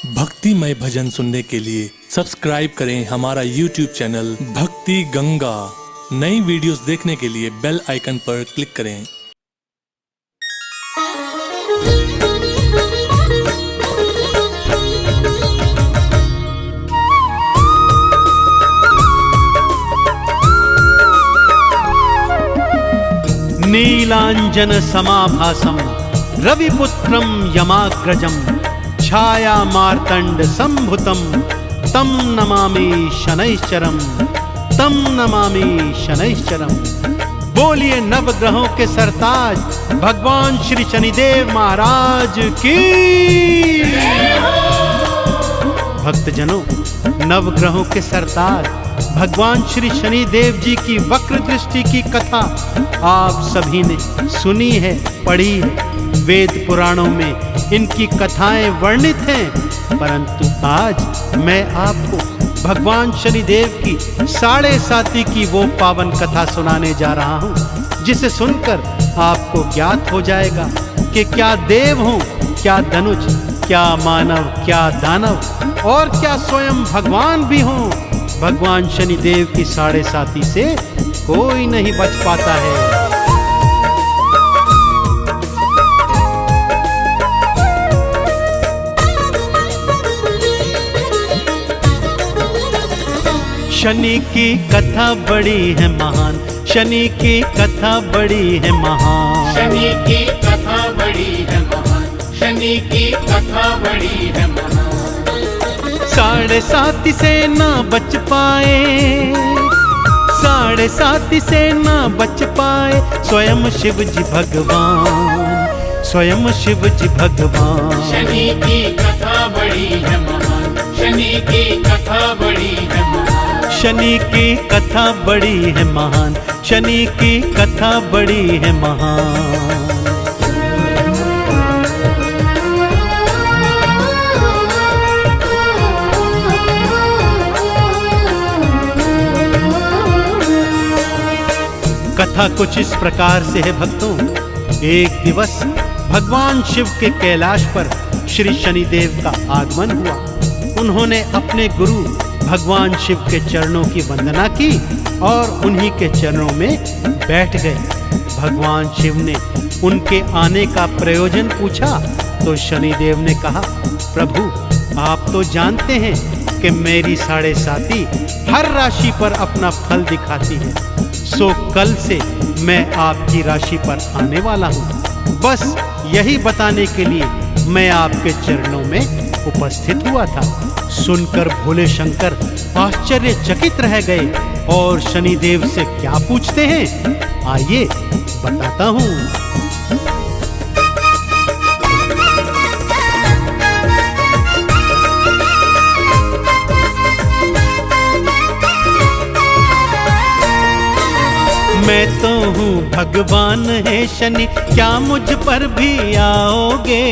भक्तिमय भजन सुनने के लिए सब्सक्राइब करें हमारा YouTube चैनल भक्ति गंगा। नई वीडियोस देखने के लिए बेल आइकन पर क्लिक करें। नीलांजन समाभासम रविपुत्रम यमाग्रजम छाया मार्तंड संभुतम तम नमामि शनैश्चरम तम नमामि शनैश्चरम। बोलिए नवग्रहों के सरताज भगवान श्री शनिदेव महाराज की। भक्तजनों, नवग्रहों के सरताज भगवान श्री शनिदेव जी की वक्र दृष्टि की कथा आप सभी ने सुनी है, पढ़ी है। वेद पुराणों में इनकी कथाएं वर्णित हैं, परंतु आज मैं आपको भगवान शनिदेव की 7.5 की वो पावन कथा सुनाने जा रहा हूं, जिसे सुनकर आपको ज्ञात हो जाएगा कि क्या देव हों, क्या धनुष, क्या मानव, क्या दानव और क्या स्वयं भगवान भी हों, भगवान शनिदेव की 7.5 से कोई नहीं बच पाता है। शनि की कथा बड़ी है महान, शनि की कथा बड़ी है महान, शनि की कथा बड़ी है महान, शनि की कथा बड़ी है महान। 7.5 से ना बच पाए, 7.5 से ना बच पाए स्वयं शिव जी भगवान, स्वयं शिव जी भगवान। शनि की कथा बड़ी है महान, शनि की कथा बड़ी है महान, शनि की कथा बड़ी है महान, शनि की कथा बड़ी है महान। कथा कुछ इस प्रकार से है भक्तों। एक दिवस भगवान शिव के कैलाश पर श्री शनिदेव का आगमन हुआ। उन्होंने अपने गुरु भगवान शिव के चरणों की वंदना की और उन्हीं के चरणों में बैठ गए। भगवान शिव ने उनके आने का प्रयोजन पूछा तो शनिदेव ने कहा, प्रभु आप तो जानते हैं कि मेरी 7.5 हर राशि पर अपना फल दिखाती है, सो कल से मैं आपकी राशि पर आने वाला हूँ। बस यही बताने के लिए मैं आपके चरणों में उपस्थित हुआ था। सुनकर भोले शंकर आश्चर्यचकित रह गए और शनिदेव से क्या पूछते हैं, आइए बताता हूँ। मैं तो हूँ भगवान है शनि, क्या मुझ पर भी आओगे?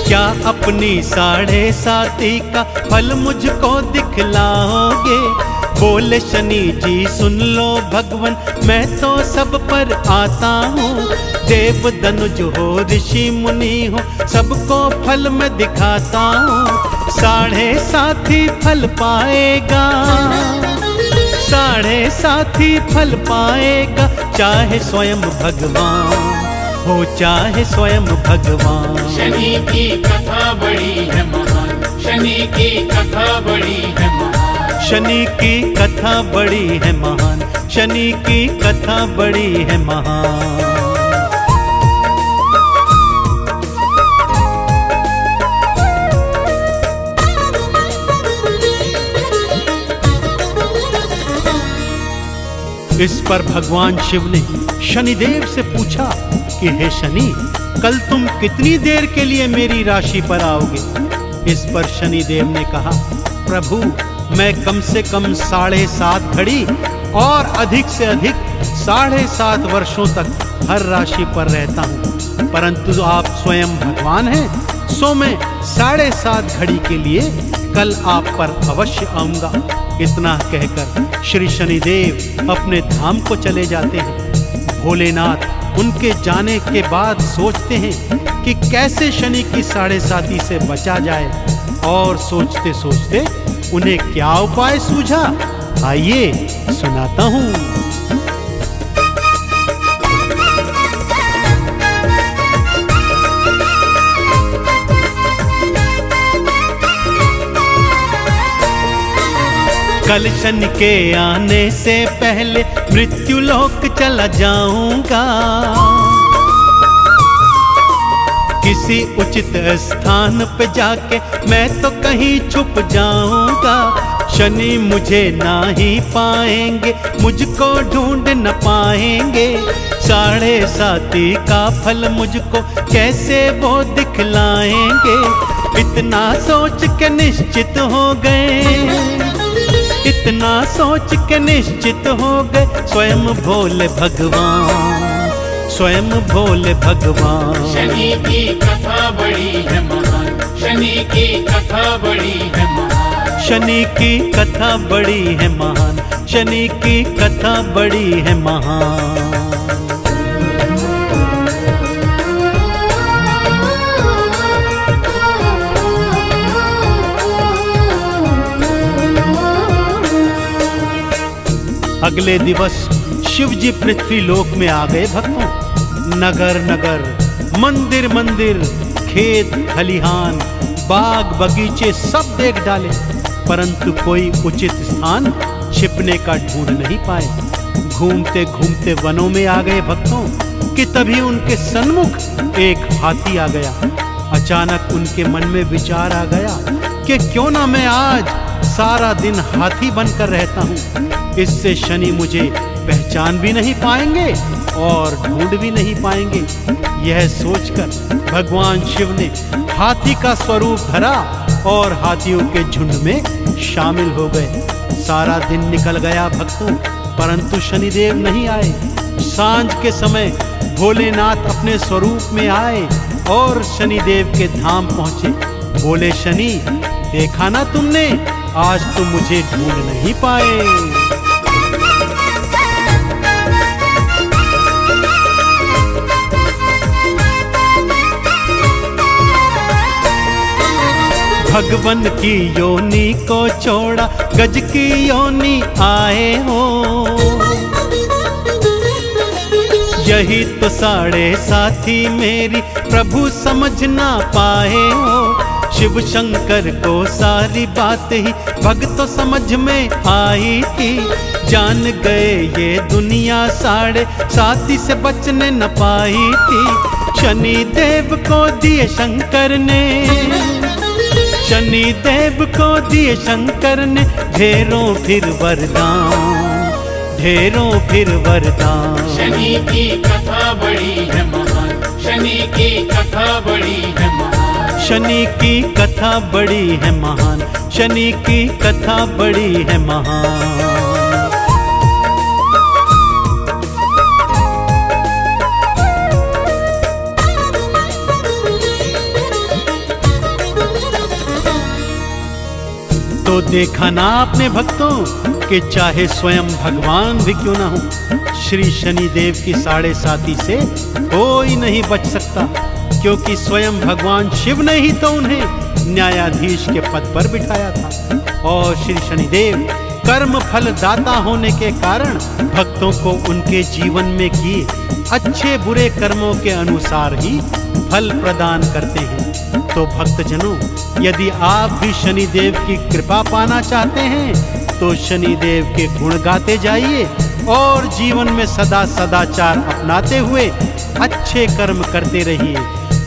क्या अपनी 7.5 का फल मुझको दिखलाओगे? बोले शनि जी सुन लो भगवान, मैं तो सब पर आता हूँ। देव दनुज हो ऋषि मुनि हो, सबको फल मैं दिखाता हूँ। 7.5 फल पाएगा, 7.5 फल पाएगा, चाहे स्वयं भगवान हो, चाहे स्वयं भगवान। शनि की कथा बड़ी है महान, शनि की कथा बड़ी है महान, शनि की कथा बड़ी है महान, शनि की कथा बड़ी है महान। इस पर भगवान शिव ने शनिदेव से पूछा कि हे शनि, कल तुम कितनी देर के लिए मेरी राशि पर आओगे? इस पर शनिदेव ने कहा, प्रभु मैं कम से कम 7.5 घड़ी और अधिक से अधिक 7.5 वर्षों तक हर राशि पर रहता हूँ, परंतु आप स्वयं भगवान हैं, सो मैं 7.5 घड़ी के लिए कल आप पर अवश्य आऊंगा। इतना कहकर श्री शनिदेव अपने धाम को चले जाते हैं। भोलेनाथ उनके जाने के बाद सोचते हैं कि कैसे शनि की 7.5 से बचा जाए, और सोचते सोचते उन्हें क्या उपाय सूझा, आइए सुनाता हूं। कल शनि के आने से पहले मृत्यु लोक चला जाऊंगा, किसी उचित स्थान पे जाके मैं तो कहीं छुप जाऊंगा। शनि मुझे ना ही पाएंगे, मुझको ढूंढ न पाएंगे, 7.5 का फल मुझको कैसे वो दिखलाएंगे। इतना सोच के निश्चित हो गए, इतना सोच के निश्चित हो गए, स्वयं भोले भगवान, स्वयं भोले भगवान। शनि की कथा बड़ी है महान, शनि की कथा बड़ी है महान, शनि की कथा बड़ी है महान, शनि की कथा बड़ी है महान। अगले दिवस शिव जी पृथ्वी लोक में आ गए भक्तों। नगर नगर, मंदिर मंदिर, खेत खलिहान, बाग बगीचे सब देख डाले, परंतु कोई उचित स्थान छिपने का ढूंढ नहीं पाए। घूमते घूमते वनों में आ गए भक्तों कि तभी उनके सन्मुख एक हाथी आ गया। अचानक उनके मन में विचार आ गया कि क्यों ना मैं आज सारा दिन हाथी बनकर रहता हूँ, इससे शनि मुझे पहचान भी नहीं पाएंगे और ढूंढ भी नहीं पाएंगे। यह सोचकर भगवान शिव ने हाथी का स्वरूप धरा और हाथियों के झुंड में शामिल हो गए। सारा दिन निकल गया भक्तों, परंतु शनिदेव नहीं आए। सांझ के समय भोलेनाथ अपने स्वरूप में आए और शनिदेव के धाम पहुंचे। बोले, शनि देखा ना तुमने, आज तुम मुझे ढूंढ नहीं पाए। भगवन की योनि को छोड़ा, गज की योनि आए हो, यही तो 7.5 मेरी प्रभु समझ ना पाए हो। शिव शंकर को सारी बात ही भक्तों समझ में आई थी, जान गए ये दुनिया 7.5 से बचने न पाई थी। शनि देव को दिए शंकर ने, शनि देव को दिए शंकर ने ढेरों फिर वरदान, ढेरों फिर वरदान। शनि की कथा बड़ी है महान, शनि की कथा बड़ी है महान, शनि की कथा बड़ी है महान, शनि की कथा बड़ी है महान। तो देखा ना आपने भक्तों कि चाहे स्वयं भगवान भी क्यों ना हो, श्री शनिदेव की 7.5 से कोई नहीं बच सकता, क्योंकि स्वयं भगवान शिव ने ही तो उन्हें न्यायाधीश के पद पर बिठाया था। और श्री शनिदेव कर्म फल दाता होने के कारण भक्तों को उनके जीवन में किए अच्छे बुरे कर्मों के अनुसार ही फल प्रदान करते हैं। तो भक्तजनों, यदि आप भी शनिदेव की कृपा पाना चाहते हैं तो शनिदेव के गुण गाते जाइए और जीवन में सदा सदाचार अपनाते हुए अच्छे कर्म करते रहिए।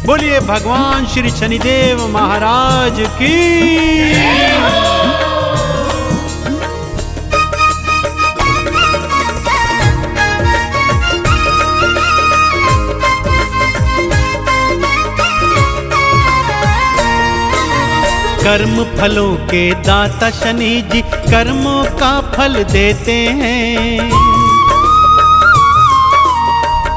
बोलिए भगवान श्री शनिदेव महाराज की। कर्म फलों के दाता शनि जी कर्मों का फल देते हैं।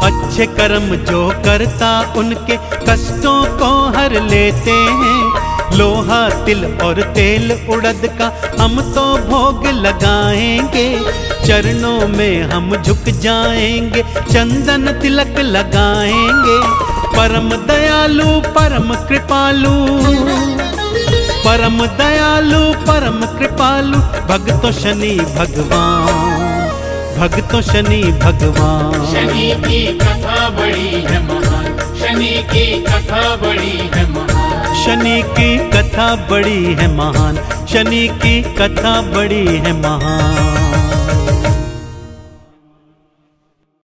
अच्छे कर्म जो करता उनके कष्टों को हर लेते हैं। लोहा तिल और तेल उड़द का हम तो भोग लगाएंगे, चरणों में हम झुक जाएंगे, चंदन तिलक लगाएंगे। परम दयालु परम कृपालु, परम दयालु परम कृपालु, भक्तो शनि भगवान, भक्तो शनि भगवान। शनि की कथा बड़ी है महान, शनि की कथा बड़ी है महान, शनि की कथा बड़ी है महान, शनि की कथा बड़ी है महान।